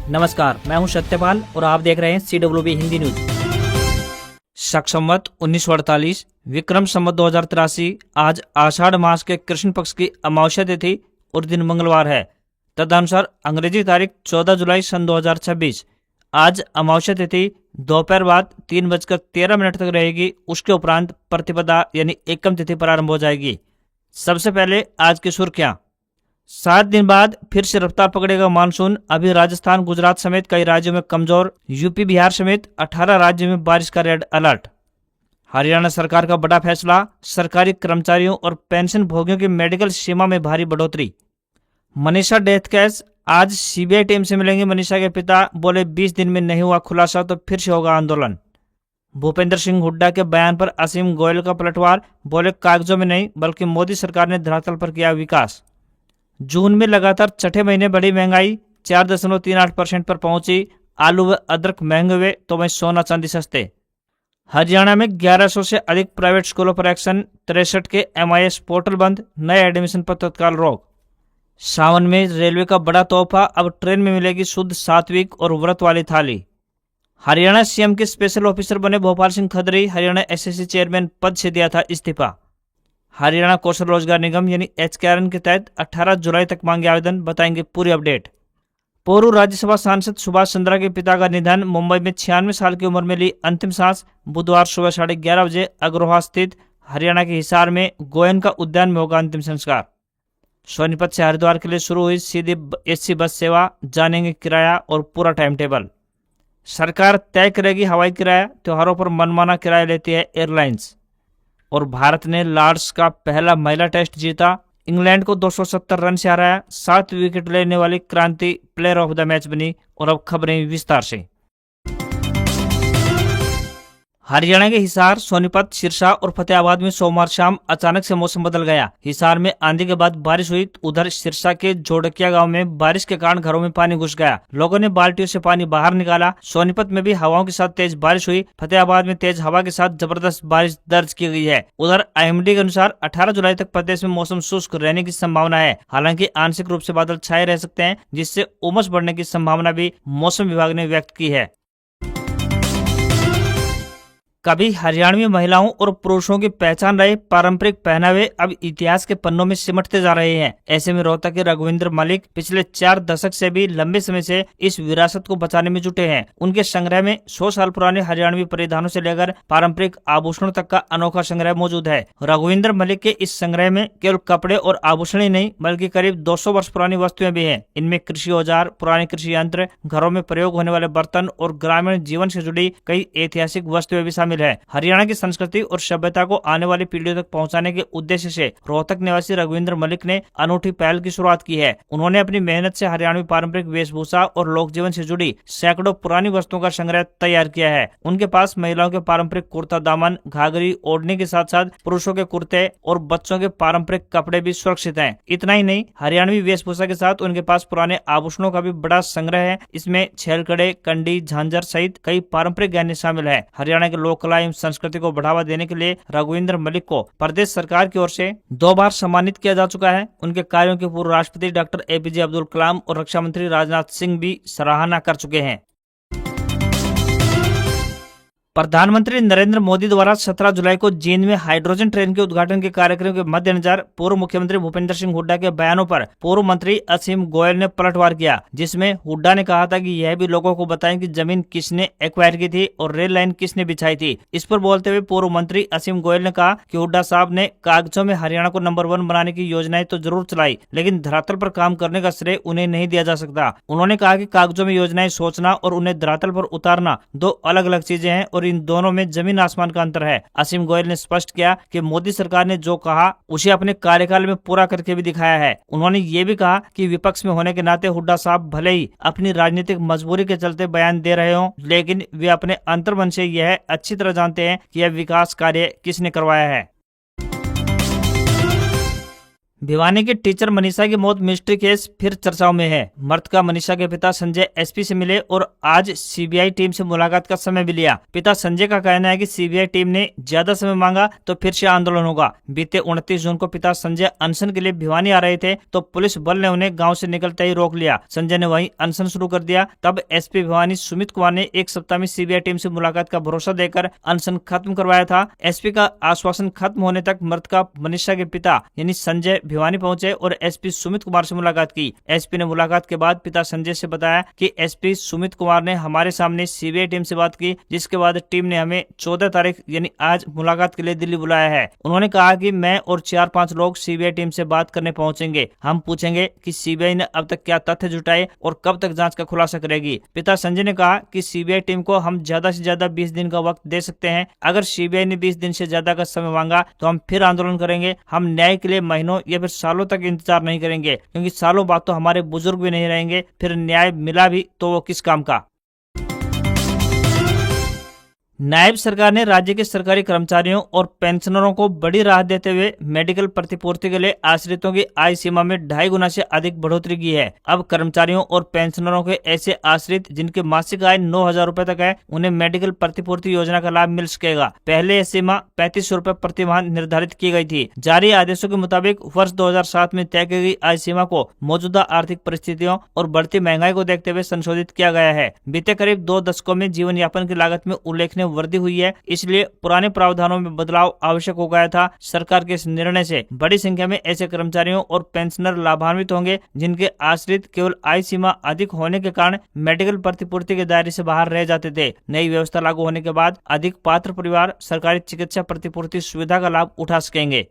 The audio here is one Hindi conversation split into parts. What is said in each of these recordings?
नमस्कार, मैं हूं सत्यपाल और आप देख रहे हैं CWB हिंदी न्यूज। शक संवत 1948 विक्रम संवत 2083 आज आषाढ़ मास के कृष्ण पक्ष की अमावस्या तिथि और दिन मंगलवार है। तदनुसार अंग्रेजी तारीख 14 जुलाई सन 2026 आज अमावस्या तिथि दोपहर बाद 3:13 तक रहेगी। उसके उपरांत प्रतिपदा यानी एकम तिथि प्रारंभ हो जाएगी। सबसे पहले आज की सुर्खियां। 7 दिन बाद फिर से रफ्तार पकड़ेगा मानसून। अभी राजस्थान, गुजरात समेत कई राज्यों में कमजोर। यूपी, बिहार समेत 18 राज्यों में बारिश का रेड अलर्ट। हरियाणा सरकार का बड़ा फैसला, सरकारी कर्मचारियों और पेंशन भोगियों की मेडिकल सीमा में भारी बढ़ोतरी। मनीषा डेथ केस, आज सीबीआई टीम से मिलेंगे मनीषा के पिता। बोले 20 दिन में नहीं हुआ खुलासा तो फिर से होगा आंदोलन। भूपेंद्र सिंह हुड्डा के बयान पर असीम गोयल का पलटवार। बोले कागजों में नहीं बल्कि मोदी सरकार ने धरातल पर किया विकास। जून में लगातार छठे महीने बढ़ी महंगाई, 4.38% पर पहुंची। आलू व अदरक महंगे हुए तो वहीं सोना चांदी सस्ते। हरियाणा में 1100 से अधिक प्राइवेट स्कूलों पर एक्शन। 63 के MIS पोर्टल बंद, नए एडमिशन पर तत्काल रोक। सावन में रेलवे का बड़ा तोहफा, अब ट्रेन में मिलेगी शुद्ध सात्विक और व्रत वाली थाली। हरियाणा सीएम के स्पेशल ऑफिसर बने भोपाल सिंह खदरी। हरियाणा SSC चेयरमैन पद से दिया था इस्तीफा। हरियाणा कौशल रोजगार निगम यानी HKRN के तहत 18 जुलाई तक मांगे आवेदन, बताएंगे पूरी अपडेट। पूर्व राज्यसभा सांसद सुभाष चंद्रा के पिता का निधन, मुंबई में 96 साल की उम्र में ली अंतिम सांस। बुधवार सुबह 11:30 बजे अग्रोहा स्थित हरियाणा के हिसार में गोयन का उद्यान में होगा अंतिम संस्कार। सोनीपत से हरिद्वार के लिए शुरू हुई सीधी AC बस सेवा, जानेंगे किराया और पूरा टाइम टेबल। सरकार तय करेगी हवाई किराया, त्योहारों पर मनमाना किराया लेती है एयरलाइंस। और भारत ने लॉर्ड्स का पहला महिला टेस्ट जीता, इंग्लैंड को 270 रन से हराया। 7 विकेट लेने वाली क्रांति प्लेयर ऑफ द मैच बनी। और अब खबरें विस्तार से। हरियाणा के हिसार, सोनीपत, सिरसा और फतेहाबाद में सोमवार शाम अचानक से मौसम बदल गया। हिसार में आंधी के बाद बारिश हुई। उधर सिरसा के जोड़किया गांव में बारिश के कारण घरों में पानी घुस गया। लोगों ने बाल्टियों से पानी बाहर निकाला। सोनीपत में भी हवाओं के साथ तेज बारिश हुई। फतेहाबाद में तेज हवा के साथ जबरदस्त बारिश दर्ज की गई है। उधर IMD के अनुसार 18 जुलाई तक प्रदेश में मौसम शुष्क रहने की संभावना है। हालांकि आंशिक रूप से बादल छाए रह सकते हैं, जिससे उमस बढ़ने की संभावना भी मौसम विभाग ने व्यक्त की है। कभी हरियाणवी महिलाओं और पुरुषों की पहचान रहे पारंपरिक पहनावे अब इतिहास के पन्नों में सिमटते जा रहे हैं। ऐसे में रोहतक के रघुविंदर मलिक पिछले 4 दशक से भी लंबे समय से इस विरासत को बचाने में जुटे हैं। उनके संग्रह में 100 साल पुराने हरियाणवी परिधानों से लेकर पारंपरिक आभूषणों तक का अनोखा संग्रह मौजूद है। रघुविंदर मलिक के इस संग्रह में केवल कपड़े और आभूषण ही नहीं बल्कि करीब 200 वर्ष पुरानी वस्तुएं भी हैं। इनमें कृषि औजार, पुराने कृषि यंत्र, घरों में प्रयोग होने वाले बर्तन और ग्रामीण जीवन से जुड़ी कई ऐतिहासिक वस्तुएं भी शामिल है। हरियाणा की संस्कृति और सभ्यता को आने वाली पीढ़ियों तक पहुंचाने के उद्देश्य से रोहतक निवासी रघुविंदर मलिक ने अनूठी पहल की शुरुआत की है। उन्होंने अपनी मेहनत से हरियाणवी पारंपरिक वेशभूषा और लोक जीवन से जुड़ी सैकड़ों पुरानी वस्तुओं का संग्रह तैयार किया है। उनके पास महिलाओं के पारंपरिक कुर्ता दामन, घाघरी, ओढ़नी के साथ साथ पुरुषों के कुर्ते और बच्चों के पारंपरिक कपड़े भी सुरक्षित हैं। इतना ही नहीं, हरियाणवी वेशभूषा के साथ उनके पास पुराने आभूषणों का भी बड़ा संग्रह है। इसमें छेलकड़े, कंडी, झांझर सहित कई पारंपरिक गहने शामिल है। हरियाणा के लोक कला एवं संस्कृति को बढ़ावा देने के लिए रघुविंदर मलिक को प्रदेश सरकार की ओर से 2 बार सम्मानित किया जा चुका है। उनके कार्यों की पूर्व राष्ट्रपति डॉक्टर APJ अब्दुल कलाम और रक्षा मंत्री राजनाथ सिंह भी सराहना कर चुके हैं। प्रधानमंत्री नरेंद्र मोदी द्वारा 17 जुलाई को जींद में हाइड्रोजन ट्रेन के उद्घाटन के कार्यक्रम के मद्देनजर पूर्व मुख्यमंत्री भूपेंद्र सिंह हुड्डा के बयानों पर पूर्व मंत्री असीम गोयल ने पलटवार किया, जिसमें हुड्डा ने कहा था कि यह भी लोगों को बताएं कि जमीन किसने एक्वायर की थी और रेल लाइन किसने बिछाई थी। इस पर बोलते हुए पूर्व मंत्री असीम गोयल ने कहा कि हुड्डा साहब ने कागजों में हरियाणा को नंबर 1 बनाने की योजनाएं तो जरूर चलाई, लेकिन धरातल पर काम करने का श्रेय उन्हें नहीं दिया जा सकता। उन्होंने कहा कि कागजों में योजनाएं सोचना और उन्हें धरातल पर उतारना 2 अलग अलग चीजें हैं और इन दोनों में जमीन आसमान का अंतर है। असीम गोयल ने स्पष्ट किया कि मोदी सरकार ने जो कहा उसे अपने कार्यकाल में पूरा करके भी दिखाया है। उन्होंने ये भी कहा कि विपक्ष में होने के नाते हुड्डा साहब भले ही अपनी राजनीतिक मजबूरी के चलते बयान दे रहे हों, लेकिन वे अपने अंतर्मन से यह अच्छी तरह जानते हैं कि यह विकास कार्य किसने करवाया है। भिवानी की टीचर मनीषा की मौत मिस्ट्री केस फिर चर्चाओं में है। मृतका मनीषा के पिता संजय एसपी से मिले और आज सीबीआई टीम से मुलाकात का समय भी लिया। पिता संजय का कहना है कि सीबीआई टीम ने ज्यादा समय मांगा तो फिर से आंदोलन होगा। बीते 29 जून को पिता संजय अनशन के लिए भिवानी आ रहे थे तो पुलिस बल ने उन्हें गाँव से निकलते ही रोक लिया। संजय ने वहीं अनशन शुरू कर दिया। तब एसपी भिवानी सुमित कुमार ने एक सप्ताह में सीबीआई टीम से मुलाकात का भरोसा देकर अनशन खत्म करवाया था। एसपी का आश्वासन खत्म होने तक मृतका मनीषा के पिता यानी संजय भिवानी पहुंचे और एसपी सुमित कुमार से मुलाकात की। एसपी ने मुलाकात के बाद पिता संजय से बताया कि एसपी सुमित कुमार ने हमारे सामने सीबीआई टीम से बात की, जिसके बाद टीम ने हमें 14 तारीख यानी आज मुलाकात के लिए दिल्ली बुलाया है। उन्होंने कहा कि मैं और 4-5 लोग सीबीआई टीम से बात करने पहुंचेंगे। हम पूछेंगे कि सीबीआई ने अब तक क्या तथ्य जुटाए और कब तक जांच का खुलासा करेगी। पिता संजय ने कहा कि सीबीआई टीम को हम ज्यादा से ज्यादा 20 दिन का वक्त दे सकते हैं। अगर सीबीआई ने 20 दिन से ज्यादा का समय मांगा तो हम फिर आंदोलन करेंगे। हम न्याय के लिए महीनों या फिर सालों तक इंतजार नहीं करेंगे, क्योंकि सालों बाद तो हमारे बुजुर्ग भी नहीं रहेंगे। फिर न्याय मिला भी तो वो किस काम का। नायब सरकार ने राज्य के सरकारी कर्मचारियों और पेंशनरों को बड़ी राहत देते हुए मेडिकल प्रतिपूर्ति के लिए आश्रितों की आय सीमा में 2.5 गुना से अधिक बढ़ोतरी की है। अब कर्मचारियों और पेंशनरों के ऐसे आश्रित जिनकी मासिक आय 9,000 रूपए तक है, उन्हें मेडिकल प्रतिपूर्ति योजना का लाभ मिल सकेगा। पहले यह सीमा 3500 रूपए प्रति माह निर्धारित की गई थी। जारी आदेशों के मुताबिक वर्ष 2007 में तय की गई आय सीमा को मौजूदा आर्थिक परिस्थितियों और बढ़ती महंगाई को देखते हुए संशोधित किया गया है। बीते करीब 2 दशकों में जीवन यापन की लागत में उल्लेखनीय वृद्धि हुई है, इसलिए पुराने प्रावधानों में बदलाव आवश्यक हो गया था। सरकार के इस निर्णय से बड़ी संख्या में ऐसे कर्मचारियों और पेंशनर लाभान्वित होंगे जिनके आश्रित केवल आय सीमा अधिक होने के कारण मेडिकल प्रतिपूर्ति के दायरे से बाहर रह जाते थे। नई व्यवस्था लागू होने के बाद अधिक पात्र परिवार सरकारी चिकित्सा प्रतिपूर्ति सुविधा का लाभ उठा सकेंगे।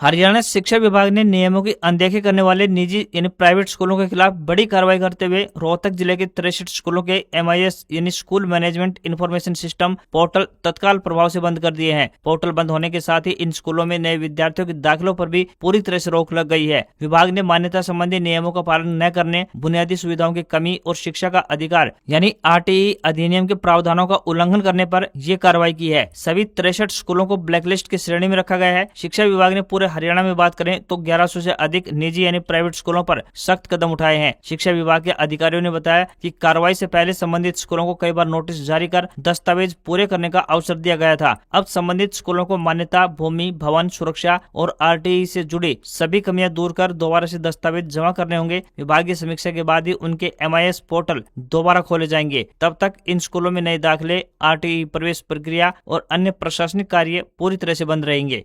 हरियाणा शिक्षा विभाग ने नियमों की अनदेखी करने वाले निजी यानी प्राइवेट स्कूलों के खिलाफ बड़ी कार्रवाई करते हुए रोहतक जिले के 63 स्कूलों के MIS यानी school management information system portal तत्काल प्रभाव से बंद कर दिए हैं। पोर्टल बंद होने के साथ ही इन स्कूलों में नए विद्यार्थियों के दाखिलों पर भी पूरी तरह से रोक लग गई है। विभाग ने मान्यता संबंधी नियमों का पालन न करने, बुनियादी सुविधाओं की कमी और शिक्षा का अधिकार यानी RTE अधिनियम के प्रावधानों का उल्लंघन करने पर यह कार्रवाई की है। सभी 63 स्कूलों को ब्लैकलिस्ट की श्रेणी में रखा गया है। शिक्षा विभाग ने पूरे हरियाणा में बात करें तो 1100 से अधिक निजी यानी प्राइवेट स्कूलों पर सख्त कदम उठाए हैं। शिक्षा विभाग के अधिकारियों ने बताया कि कार्रवाई से पहले संबंधित स्कूलों को कई बार नोटिस जारी कर दस्तावेज पूरे करने का अवसर दिया गया था। अब संबंधित स्कूलों को मान्यता, भूमि, भवन, सुरक्षा और RTE से जुड़ी सभी कमियां दूर कर दोबारा से दस्तावेज जमा करने होंगे। विभागीय समीक्षा के बाद ही उनके MIS पोर्टल दोबारा खोले जाएंगे। तब तक इन स्कूलों में नए दाखिले, RTE प्रवेश प्रक्रिया और अन्य प्रशासनिक कार्य पूरी तरह से बंद रहेंगे।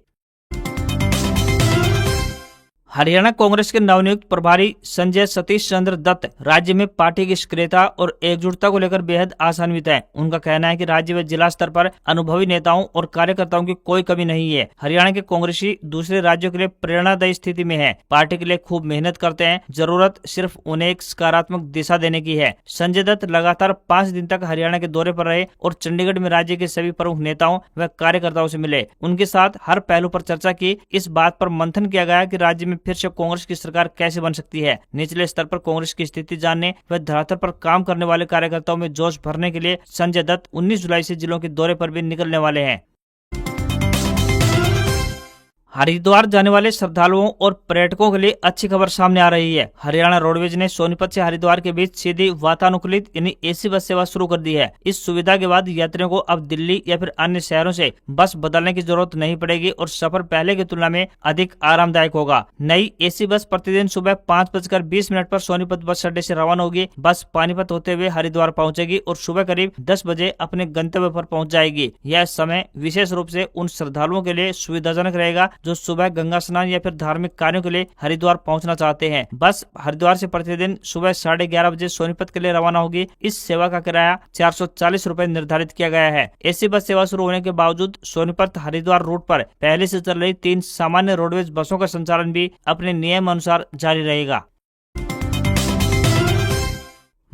हरियाणा कांग्रेस के नवनियुक्त प्रभारी संजय सतीश चंद्र दत्त राज्य में पार्टी की सक्रियता और एकजुटता को लेकर बेहद आशान्वित हैं। उनका कहना है कि राज्य में जिला स्तर पर अनुभवी नेताओं और कार्यकर्ताओं की कोई कमी नहीं है। हरियाणा के कांग्रेसी दूसरे राज्यों के लिए प्रेरणादायी स्थिति में है, पार्टी के लिए खूब मेहनत करते हैं, जरूरत सिर्फ उन्हें एक सकारात्मक दिशा देने की है। संजय दत्त लगातार 5 दिन तक हरियाणा के दौरे पर रहे और चंडीगढ़ में राज्य के सभी प्रमुख नेताओं व कार्यकर्ताओं से मिले, उनके साथ हर पहलू पर चर्चा की। इस बात पर मंथन किया गया कि राज्य में फिर से कांग्रेस की सरकार कैसे बन सकती है। निचले स्तर पर कांग्रेस की स्थिति जानने व धरातल पर काम करने वाले कार्यकर्ताओं में जोश भरने के लिए संजय दत्त 19 जुलाई से जिलों के दौरे पर भी निकलने वाले हैं। हरिद्वार जाने वाले श्रद्धालुओं और पर्यटकों के लिए अच्छी खबर सामने आ रही है। हरियाणा रोडवेज ने सोनीपत से हरिद्वार के बीच सीधी वातानुकूलित यानी AC बस सेवा शुरू कर दी है। इस सुविधा के बाद यात्रियों को अब दिल्ली या फिर अन्य शहरों से बस बदलने की जरूरत नहीं पड़ेगी और सफर पहले की तुलना में अधिक आरामदायक होगा। नई AC बस प्रतिदिन सुबह 5:20 पर सोनीपत बस अड्डे से रवाना होगी। बस पानीपत होते हुए हरिद्वार पहुंचेगी और सुबह करीब 10 बजे अपने गंतव्य पर पहुंच जाएगी। यह समय विशेष रूप से उन श्रद्धालुओं के लिए सुविधाजनक रहेगा जो सुबह गंगा स्नान या फिर धार्मिक कार्यों के लिए हरिद्वार पहुंचना चाहते हैं। बस हरिद्वार से प्रतिदिन सुबह 11:30 बजे सोनीपत के लिए रवाना होगी। इस सेवा का किराया 440 रूपए निर्धारित किया गया है। AC बस सेवा शुरू होने के बावजूद सोनीपत हरिद्वार रूट पर पहले से चल रही 3 सामान्य रोडवेज बसों का संचालन भी अपने नियम अनुसार जारी रहेगा।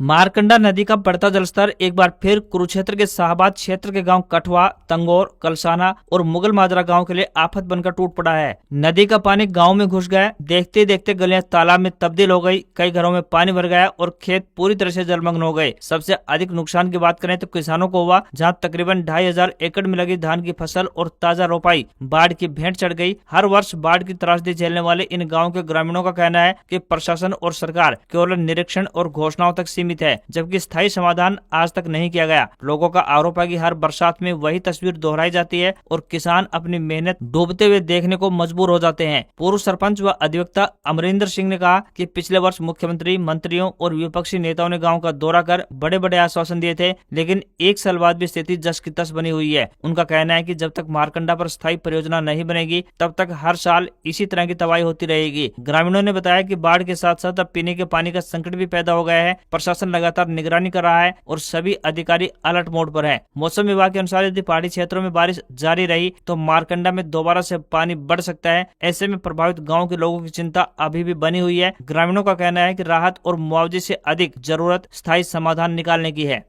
मारकंडा नदी का बढ़ता जलस्तर एक बार फिर कुरुक्षेत्र के शाहबाद क्षेत्र के गांव कठवा, तंगौर, कलसाना और मुगल माजरा गांव के लिए आफत बनकर टूट पड़ा है। नदी का पानी गांव में घुस गया, देखते देखते गलियां तालाब में तब्दील हो गई, कई घरों में पानी भर गया और खेत पूरी तरह से जलमग्न हो गए। सबसे अधिक नुकसान की बात करें तो किसानों को हुआ, जहाँ तकरीबन 2500 एकड़ में लगी धान की फसल और ताजा रोपाई बाढ़ की भेंट चढ़ गई। हर वर्ष बाढ़ की त्रासदी झेलने वाले इन गाँव के ग्रामीणों का कहना है कि प्रशासन और सरकार केवल निरीक्षण और घोषणाओं तक सीमित है, जबकि स्थायी समाधान आज तक नहीं किया गया। लोगों का आरोप है कि हर बरसात में वही तस्वीर दोहराई जाती है और किसान अपनी मेहनत डूबते हुए देखने को मजबूर हो जाते हैं। पूर्व सरपंच व अधिवक्ता अमरिंदर सिंह ने कहा कि पिछले वर्ष मुख्यमंत्री, मंत्रियों और विपक्षी नेताओं ने गाँव का दौरा कर बड़े बड़े आश्वासन दिए थे, लेकिन एक साल बाद भी स्थिति जस की तस बनी हुई है। उनका कहना है कि जब तक मारकंडा पर स्थायी परियोजना नहीं बनेगी, तब तक हर साल इसी तरह की तबाही होती रहेगी। ग्रामीणों ने बताया कि बाढ़ के साथ साथ अब पीने के पानी का संकट भी पैदा हो गया है। प्रशासन लगातार निगरानी कर रहा है और सभी अधिकारी अलर्ट मोड पर है। मौसम विभाग के अनुसार यदि पहाड़ी क्षेत्रों में बारिश जारी रही तो मारकंडा में दोबारा से पानी बढ़ सकता है। ऐसे में प्रभावित गांव के लोगों की चिंता अभी भी बनी हुई है। ग्रामीणों का कहना है कि राहत और मुआवजे से अधिक जरूरत स्थायी समाधान निकालने की है।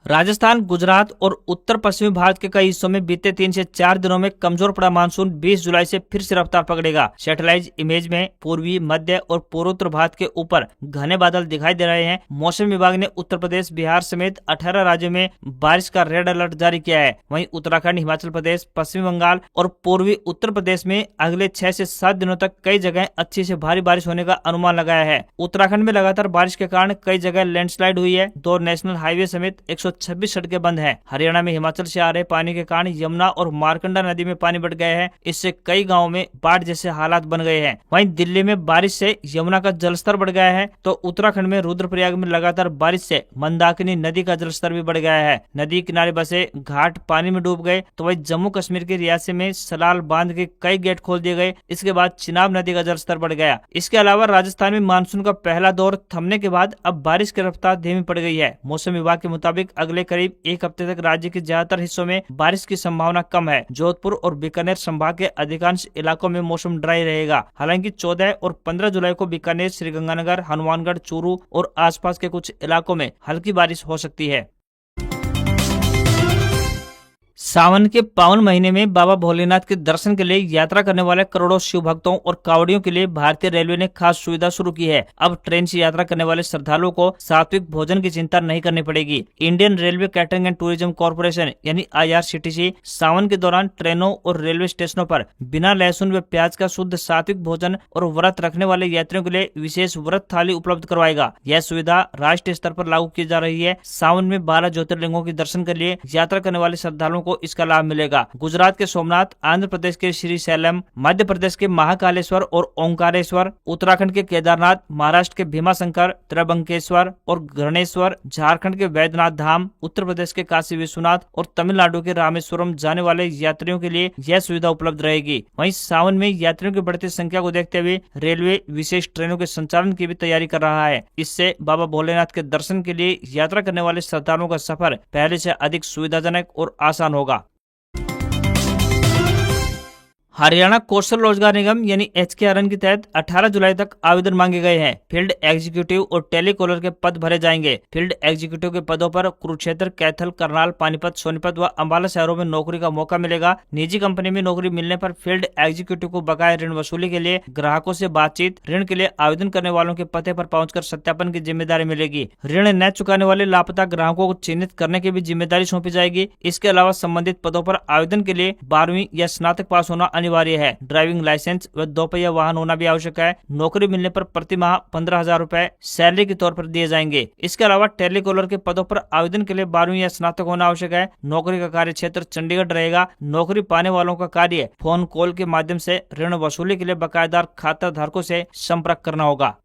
राजस्थान, गुजरात और उत्तर पश्चिमी भारत के कई हिस्सों में बीते 3 से 4 दिनों में कमजोर पड़ा मानसून 20 जुलाई से फिर से रफ्तार पकड़ेगा। सैटेलाइट इमेज में पूर्वी, मध्य और पूर्वोत्तर भारत के ऊपर घने बादल दिखाई दे रहे हैं। मौसम विभाग ने उत्तर प्रदेश, बिहार समेत 18 राज्यों में बारिश का रेड अलर्ट जारी किया है। वहीं उत्तराखंड, हिमाचल प्रदेश, पश्चिमी बंगाल और पूर्वी उत्तर प्रदेश में अगले 6 से 7 दिनों तक कई जगह अच्छी से भारी बारिश होने का अनुमान लगाया है। उत्तराखंड में लगातार बारिश के कारण कई जगह लैंडस्लाइड हुई है। 2 नेशनल हाईवे समेत 126 सड़कें बंद हैं। हरियाणा में हिमाचल से आ रहे पानी के कारण यमुना और मारकंडा नदी में पानी बढ़ गए हैं। इससे कई गांवों में बाढ़ जैसे हालात बन गए हैं। वहीं दिल्ली में बारिश से यमुना का जलस्तर बढ़ गया है, तो उत्तराखंड में रुद्रप्रयाग में लगातार बारिश से मंदाकिनी नदी का जलस्तर भी बढ़ गया है। नदी किनारे बसे घाट पानी में डूब गए। तो वहीं जम्मू कश्मीर के रियासी में सलाल बांध के कई गेट खोल दिए गए। इसके बाद चिनाब नदी का जलस्तर बढ़ गया। इसके अलावा राजस्थान में मानसून का पहला दौर थमने के बाद अब बारिश की रफ्तार धीमी पड़ गई है। मौसम विभाग के मुताबिक अगले करीब एक हफ्ते तक राज्य के ज्यादातर हिस्सों में बारिश की संभावना कम है। जोधपुर और बीकानेर संभाग के अधिकांश इलाकों में मौसम ड्राई रहेगा। हालांकि 14 और 15 जुलाई को बीकानेर, श्रीगंगानगर, हनुमानगढ़, चूरू और आसपास के कुछ इलाकों में हल्की बारिश हो सकती है। सावन के पावन महीने में बाबा भोलेनाथ के दर्शन के लिए यात्रा करने वाले करोड़ों शिव भक्तों और कांवड़ियों के लिए भारतीय रेलवे ने खास सुविधा शुरू की है। अब ट्रेन से यात्रा करने वाले श्रद्धालुओं को सात्विक भोजन की चिंता नहीं करनी पड़ेगी। Indian railway catering and tourism corporation यानी IRCTC सावन के दौरान ट्रेनों और रेलवे स्टेशनों पर बिना लहसुन व प्याज का शुद्ध सात्विक भोजन और व्रत रखने वाले यात्रियों के लिए विशेष व्रत थाली उपलब्ध करवाएगा। यह सुविधा राष्ट्रीय स्तर पर लागू की जा रही है। सावन में 12 ज्योतिर्लिंगों के दर्शन के लिए यात्रा करने वाले श्रद्धालुओं को इसका लाभ मिलेगा। गुजरात के सोमनाथ, आंध्र प्रदेश के श्री सैलम, मध्य प्रदेश के महाकालेश्वर और ओंकारेश्वर, उत्तराखंड के केदारनाथ, महाराष्ट्र के भीमाशंकर, त्र्यंबकेश्वर और गणेश्वर, झारखंड के वैद्यनाथ धाम, उत्तर प्रदेश के काशी विश्वनाथ और तमिलनाडु के रामेश्वरम जाने वाले यात्रियों के लिए यह सुविधा उपलब्ध रहेगी। वहीं सावन में यात्रियों की बढ़ती संख्या को देखते हुए रेलवे विशेष ट्रेनों के संचालन की भी तैयारी कर रहा है। इससे बाबा भोलेनाथ के दर्शन के लिए यात्रा करने वाले श्रद्धालुओं का सफर पहले से अधिक सुविधाजनक और आसान होगा। हरियाणा कौशल रोजगार निगम यानी HKRN के तहत 18 जुलाई तक आवेदन मांगे गए हैं। फील्ड एग्जीक्यूटिव और टेलीकॉलर के पद भरे जाएंगे। फील्ड एग्जीक्यूटिव के पदों पर कुरुक्षेत्र, कैथल, करनाल, पानीपत, सोनीपत व अंबाला शहरों में नौकरी का मौका मिलेगा। निजी कंपनी में नौकरी मिलने पर फील्ड एग्जीक्यूटिव को बकाया ऋण वसूली के लिए ग्राहकों से बातचीत, ऋण के लिए आवेदन करने वालों के पते पर पहुंचकर सत्यापन की जिम्मेदारी मिलेगी। ऋण न चुकाने वाले लापता ग्राहकों को चिन्हित करने की भी जिम्मेदारी सौंपी जाएगी। इसके अलावा संबंधित पदों पर आवेदन के लिए 12वीं या स्नातक पास होना अनिवार्य है। ड्राइविंग लाइसेंस व 2 पहिया वाहन होना भी आवश्यक है। नौकरी मिलने पर प्रति माह 15,000 रुपए सैलरी के तौर पर दिए जाएंगे। इसके अलावा टेलीकॉलर के पदों पर आवेदन के लिए 12वीं या स्नातक होना आवश्यक है। नौकरी का कार्य क्षेत्र चंडीगढ़ रहेगा। नौकरी पाने वालों का कार्य फोन कॉल के माध्यम से ऋण वसूली के लिए बकायेदार खाता धारकों से संपर्क करना होगा।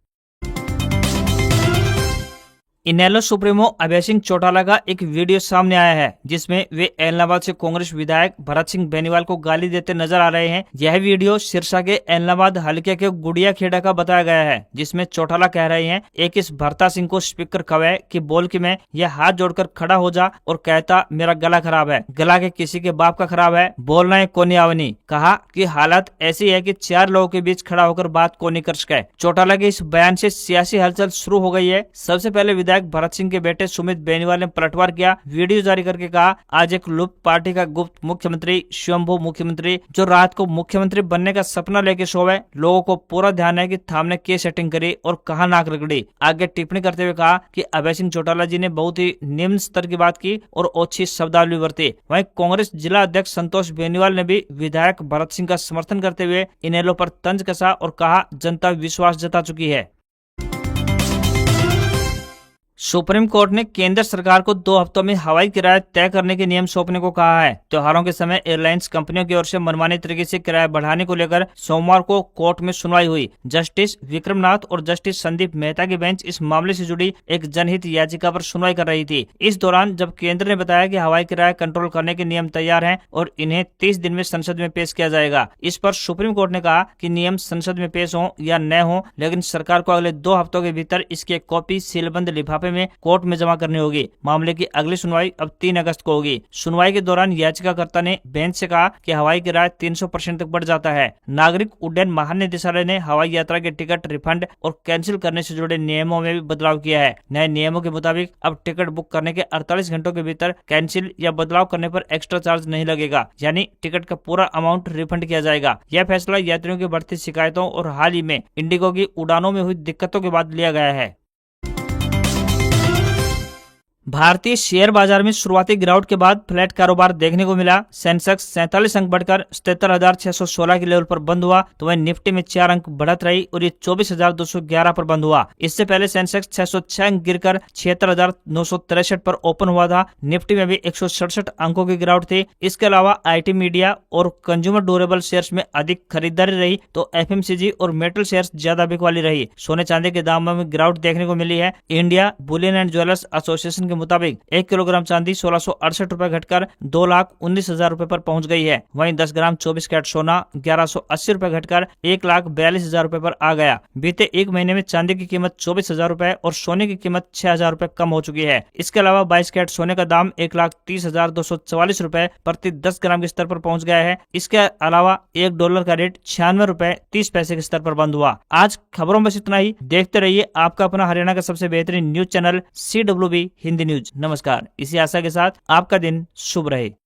इनेलो सुप्रीमो अभय सिंह चौटाला का एक वीडियो सामने आया है जिसमें वे एलनाबाद से कांग्रेस विधायक भरत सिंह बेनीवाल को गाली देते नजर आ रहे हैं। यह वीडियो सिरसा के एलनाबाद हल्के के गुड़िया खेड़ा का बताया गया है, जिसमें चौटाला कह रहे हैं एक इस भरता सिंह को स्पीकर खवाए कि बोल के मैं यह हाथ जोड़कर खड़ा हो जा और कहता मेरा गला खराब है, गला के किसी के बाप का खराब है, बोलना है कोनी आवनी। कहा कि हालत ऐसी है कि 4 लोगों के बीच खड़ा होकर बात को नहीं कर सके। चौटाला के इस बयान से सियासी हलचल शुरू हो गई है। सबसे पहले विधायक भरत सिंह के बेटे सुमित बेनीवाल ने पलटवार किया, वीडियो जारी करके कहा आज एक लुप्त पार्टी का गुप्त मुख्यमंत्री स्वयंभू मुख्यमंत्री जो रात को मुख्यमंत्री बनने का सपना लेके सोवे, लोगों को पूरा ध्यान है कि थामने के सेटिंग करी और कहा नाक रगड़ी। आगे टिप्पणी करते हुए कहा कि अभय सिंह चौटाला जी ने बहुत ही निम्न स्तर की बात की और ओछी शब्दावली बरती। वहीं कांग्रेस जिला अध्यक्ष संतोष बेनीवाल ने भी विधायक भरत सिंह का समर्थन करते हुए इनेलो पर तंज कसा और कहा जनता विश्वास जता चुकी है। सुप्रीम कोर्ट ने केंद्र सरकार को 2 हफ्तों में हवाई किराया तय करने के नियम सौंपने को कहा है। त्योहारों के समय एयरलाइंस कंपनियों की ओर से मनमानी तरीके से किराया बढ़ाने को लेकर सोमवार को कोर्ट में सुनवाई हुई। जस्टिस विक्रमनाथ और जस्टिस संदीप मेहता की बेंच इस मामले से जुड़ी एक जनहित याचिका पर सुनवाई कर रही थी। इस दौरान जब केंद्र ने बताया कि हवाई किराया कंट्रोल करने के नियम तैयार हैं और इन्हें 30 दिन में संसद में पेश किया जाएगा, इस पर सुप्रीम कोर्ट ने कहा कि नियम संसद में पेश हो या न हो, लेकिन सरकार को अगले 2 हफ्तों के भीतर इसकी एक कॉपी सीलबंद लिफाफे में कोर्ट में जमा करनी होगी। मामले की अगली सुनवाई अब 3 अगस्त को होगी। सुनवाई के दौरान याचिकाकर्ता ने बेंच से कहा कि हवाई किराया 300% तक बढ़ जाता है। नागरिक उड्डयन महानिदेशालय ने हवाई यात्रा के टिकट रिफंड और कैंसिल करने से जुड़े नियमों में भी बदलाव किया है। नए नियमों के मुताबिक अब टिकट बुक करने के 48 घंटों के भीतर कैंसिल या बदलाव करने पर एक्स्ट्रा चार्ज नहीं लगेगा, यानी टिकट का पूरा अमाउंट रिफंड किया जाएगा। यह फैसला यात्रियों की बढ़ती शिकायतों और हाल ही में इंडिगो की उड़ानों में हुई दिक्कतों के बाद लिया गया है। भारतीय शेयर बाजार में शुरुआती गिरावट के बाद फ्लैट कारोबार देखने को मिला। सेंसेक्स 47 अंक बढ़कर 77,616 के लेवल पर बंद हुआ, तो वहीं निफ्टी में 4 अंक बढ़त रही और ये 24,211 पर बंद हुआ। इससे पहले सेंसेक्स 606 अंक गिरकर 76,963 पर ओपन हुआ था। निफ्टी में भी 167 अंकों की गिरावट थी। इसके अलावा IT मीडिया और कंज्यूमर ड्यूरेबल शेयर्स में अधिक खरीदारी रही, तो FMCG और मेटल शेयर्स ज्यादा बिकवाली रही। सोने चांदी के दामों में गिरावट देखने को मिली है। India Boolean and jewellers association के मुताबिक 1 किलोग्राम चांदी 1668 रुपए घटकर 2,19,000 रुपए पर पहुंच गई है। वहीं 10 ग्राम 24 कैरेट सोना 1180 रुपए घटकर 1,42,000 रुपए पर आ गया। बीते 1 महीने में चांदी की कीमत 24,000 रुपए और सोने की कीमत 6,000 रुपए कम हो चुकी है। इसके अलावा 22 कैरेट सोने का दाम 1,30,244 रुपए प्रति 10 ग्राम के स्तर पर पहुंच गया है। इसके अलावा $1 का रेट 96 रुपए 30 पैसे के स्तर पर बंद हुआ। आज खबरों में इतना ही। देखते रहिए आपका अपना हरियाणा का सबसे बेहतरीन news channel CWB Hindi news. नमस्कार। इसी आशा के साथ आपका दिन शुभ रहे।